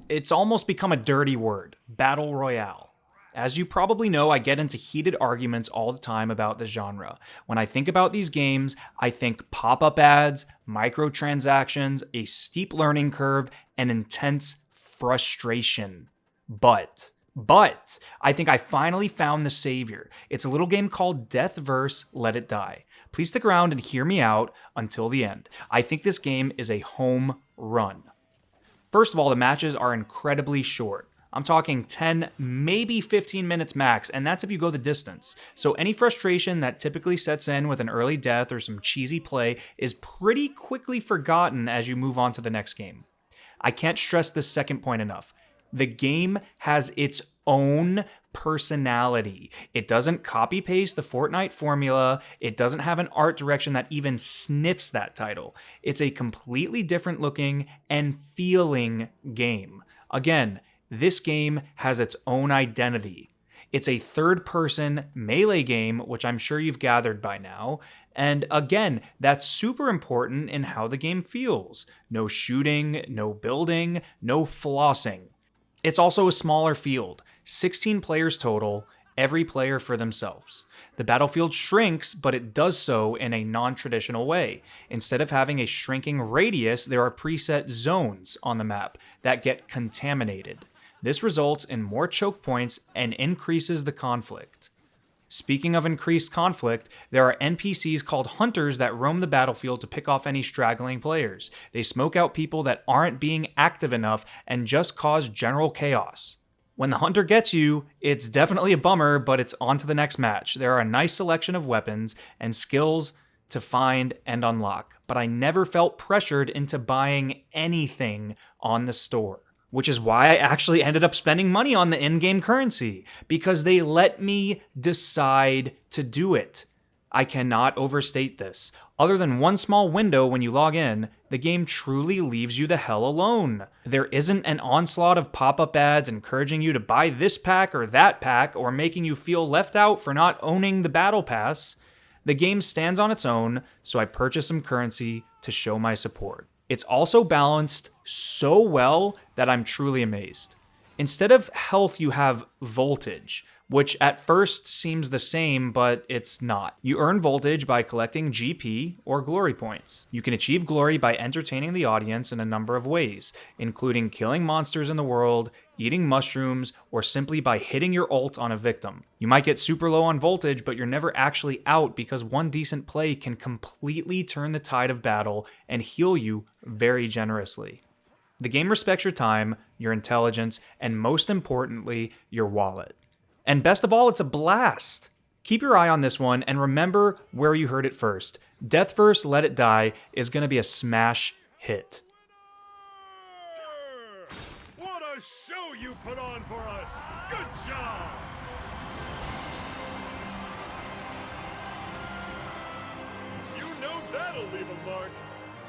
It's almost become a dirty word, battle royale. As you probably know, I get into heated arguments all the time about the genre. When I think about these games, I think pop-up ads, microtransactions, a steep learning curve, and intense frustration. But, I think I finally found the savior. It's a little game called Deathverse, Let It Die. Please stick around and hear me out until the end. I think this game is a home run. First of all, the matches are incredibly short. I'm talking 10, maybe 15 minutes max, and that's if you go the distance. So any frustration that typically sets in with an early death or some cheesy play is pretty quickly forgotten as you move on to the next game. I can't stress this second point enough. The game has its own personality. It doesn't copy paste the Fortnite formula. It doesn't have an art direction that even sniffs that title. It's a completely different looking and feeling game. Again, this game has its own identity. It's a third-person melee game, which I'm sure you've gathered by now. And again, that's super important in how the game feels. No shooting, no building, no flossing. It's also a smaller field, 16 players total, every player for themselves. The battlefield shrinks, but it does so in a non-traditional way. Instead of having a shrinking radius, there are preset zones on the map that get contaminated. This results in more choke points and increases the conflict. Speaking of increased conflict, there are NPCs called hunters that roam the battlefield to pick off any straggling players. They smoke out people that aren't being active enough and just cause general chaos. When the hunter gets you, it's definitely a bummer, but it's on to the next match. There are a nice selection of weapons and skills to find and unlock, but I never felt pressured into buying anything on the store. Which is why I actually ended up spending money on the in-game currency, because they let me decide to do it. I cannot overstate this. Other than one small window when you log in, the game truly leaves you the hell alone. There isn't an onslaught of pop-up ads encouraging you to buy this pack or that pack, or making you feel left out for not owning the battle pass. The game stands on its own, so I purchased some currency to show my support. It's also balanced so well that I'm truly amazed. Instead of health, you have voltage, which at first seems the same, but it's not. You earn voltage by collecting GP or glory points. You can achieve glory by entertaining the audience in a number of ways, including killing monsters in the world, eating mushrooms, or simply by hitting your ult on a victim. You might get super low on voltage, but you're never actually out because one decent play can completely turn the tide of battle and heal you very generously. The game respects your time, your intelligence, and most importantly, your wallet. And best of all, it's a blast. Keep your eye on this one and remember where you heard it first. Deathverse Let It Die is going to be a smash hit. What a show you put on for us! Good job! You know that'll leave a mark.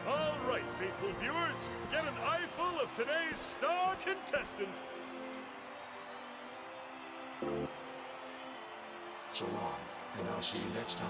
All right, faithful viewers, get an eyeful of today's star contestant. So long, and I'll see you next time.